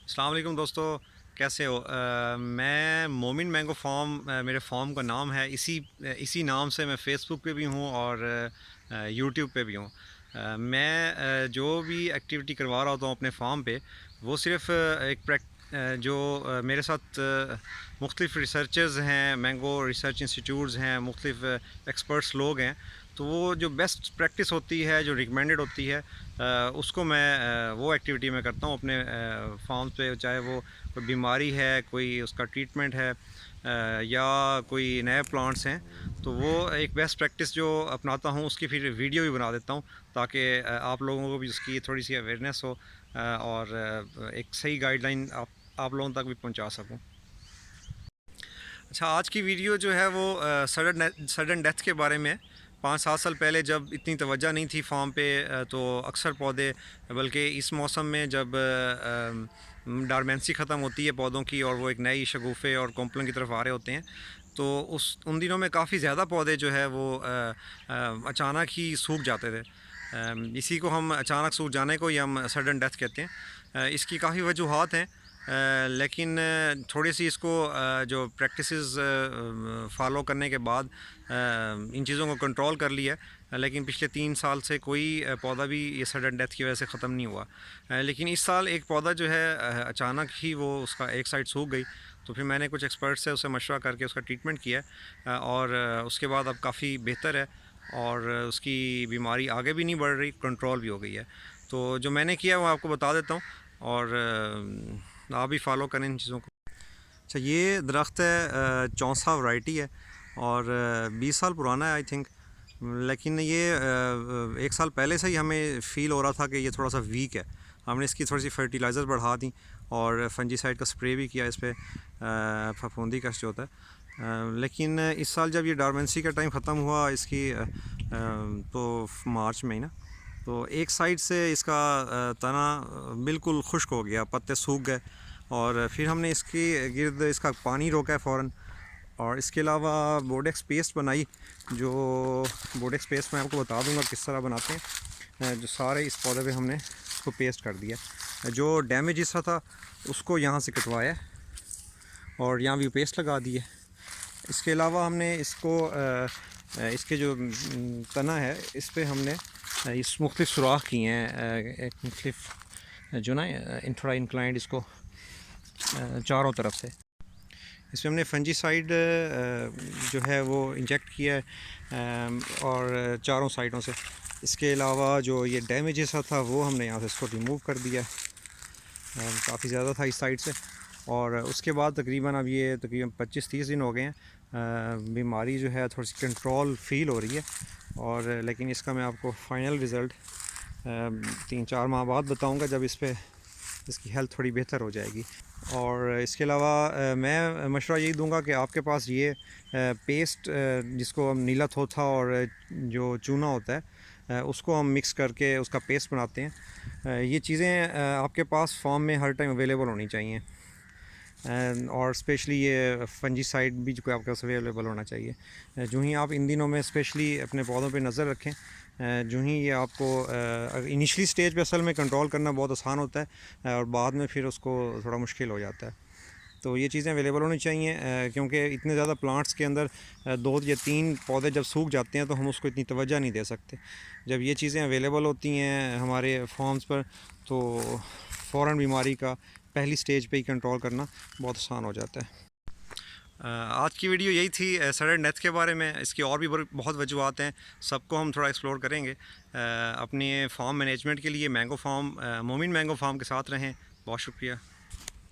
अस्सलाम वालेकुम दोस्तों, कैसे हो? मैं मोमिन मैंगो फार्म, मेरे फार्म का नाम है। इसी नाम से मैं फ़ेसबुक पे भी हूँ और यूट्यूब पे भी हूँ। जो भी एक्टिविटी करवा रहा होता हूँ अपने फार्म पे, वो सिर्फ़ जो मेरे साथ मुख्तलिफ़ रिसर्चर्स हैं, मैंगो रिसर्च इंस्टीट्यूट्स हैं, मुख्तलिफ़ एक्सपर्ट्स लोग हैं, तो वो जो बेस्ट प्रैक्टिस होती है, जो रिकमेंडेड होती है, उसको मैं वो एक्टिविटी मैं करता हूँ अपने फार्म पे। चाहे वो कोई बीमारी है, कोई उसका ट्रीटमेंट है, या कोई नए प्लांट्स हैं, तो वो एक बेस्ट प्रैक्टिस जो अपनाता हूँ उसकी फिर वीडियो भी बना देता हूँ, ताकि आप लोगों को भी उसकी थोड़ी सी अवेयरनेस हो, और एक सही गाइडलाइन आप लोगों तक भी पहुँचा सकूँ। अच्छा, आज की वीडियो जो है वो सडन डेथ के बारे में है। 5-7 साल पहले जब इतनी तवज्जो नहीं थी फार्म पे, तो अक्सर पौधे, बल्कि इस मौसम में जब डारमेंसी ख़त्म होती है पौधों की और वो एक नई शगुफ़े और कॉम्पलन की तरफ आ रहे होते हैं, तो उन दिनों में काफ़ी ज़्यादा पौधे जो है वो अचानक ही सूख जाते थे। इसी को हम अचानक सूख जाने को ही हम सडन डेथ कहते हैं। इसकी काफ़ी वजूहात हैं, लेकिन थोड़ी सी इसको जो प्रैक्टिसेस फॉलो करने के बाद इन चीज़ों को कंट्रोल कर लिया है। लेकिन पिछले 3 साल से कोई पौधा भी ये सडन डेथ की वजह से ख़त्म नहीं हुआ। लेकिन इस साल एक पौधा जो है अचानक ही वो उसका एक साइड सूख गई, तो फिर मैंने कुछ एक्सपर्ट से उससे मशवरा करके उसका ट्रीटमेंट किया, और उसके बाद अब काफ़ी बेहतर है, और उसकी बीमारी आगे भी नहीं बढ़ रही, कंट्रोल भी हो गई है। तो जो मैंने किया वो आपको बता देता हूँ, और आप भी फॉलो करें इन चीज़ों को। अच्छा, ये दरख्त है, चौंसा वैरायटी है, और 20 साल पुराना है आई थिंक। लेकिन ये 1 साल पहले से ही हमें फ़ील हो रहा था कि ये थोड़ा सा वीक है। हमने इसकी थोड़ी सी फर्टिलाइज़र बढ़ा दी और फंजीसाइड का स्प्रे भी किया इस पर, फफूंदी कश जो होता है। लेकिन इस साल जब ये डॉर्मेंसी का टाइम ख़त्म हुआ इसकी, तो मार्च में ही ना, तो एक साइड से इसका तना बिल्कुल खुश्क हो गया, पत्ते सूख गए, और फिर हमने इसकी गिर्द इसका पानी रोका है फ़ौरन। और इसके अलावा बोडेक्स पेस्ट बनाई, जो बोडेक्स पेस्ट मैं आपको बता दूंगा किस तरह बनाते हैं। जो सारे इस पौधे पे हमने इसको पेस्ट कर दिया। जो डैमेज हिस्सा था उसको यहाँ से कटवाया और यहाँ भी पेस्ट लगा दिए। इसके अलावा हमने इसको इसके जो तना है इस पर हमने इस मुख्तलिफ सुराख किए हैं, एक मुख्तलिफ जो ना थोड़ा इंक्लाइंड इसको चारों तरफ से। इसमें हमने फंजीसाइड जो है वो इंजेक्ट किया है, और चारों साइडों से। इसके अलावा जो ये डैमेज हिस्सा था वो हमने यहाँ से इसको रिमूव कर दिया, काफ़ी ज़्यादा था इस साइड से। और उसके बाद तकरीबन अब ये तकरीबन 25-30 दिन हो गए हैं, बीमारी जो है थोड़ी सी कंट्रोल फ़ील हो रही है। और लेकिन इसका मैं आपको फ़ाइनल रिज़ल्ट 3-4 माह बाद बताऊंगा, जब इस पे इसकी हेल्थ थोड़ी बेहतर हो जाएगी। और इसके अलावा मैं मशवरा यही दूंगा कि आपके पास ये पेस्ट, जिसको हम नीला थोथा और जो चूना होता है, उसको हम मिक्स करके उसका पेस्ट बनाते हैं। ये चीज़ें आपके पास फार्म में हर टाइम अवेलेबल होनी चाहिए, और स्पेशली ये फंजीसाइड भी जो आपके पास अवेलेबल होना चाहिए। जो ही आप इन दिनों में स्पेशली अपने पौधों पे नज़र रखें, जो ही ये आपको इनिशियली स्टेज पे असल में कंट्रोल करना बहुत आसान होता है, और बाद में फिर उसको थोड़ा मुश्किल हो जाता है। तो ये चीज़ें अवेलेबल होनी चाहिए, क्योंकि इतने ज़्यादा प्लांट्स के अंदर 2 या 3 पौधे जब सूख जाते हैं तो हम उसको इतनी तवज्जो नहीं दे सकते। जब ये चीज़ें अवेलेबल होती हैं हमारे फार्म्स पर, तो फ़ौरन बीमारी का पहली स्टेज पे ही कंट्रोल करना बहुत आसान हो जाता है। आज की वीडियो यही थी सडन डेथ के बारे में। इसकी और भी बहुत वजूहत हैं, सबको हम थोड़ा एक्सप्लोर करेंगे। अपने फार्म मैनेजमेंट के लिए मैंगो फार्म, मोमिन मैंगो फार्म के साथ रहें। बहुत शुक्रिया।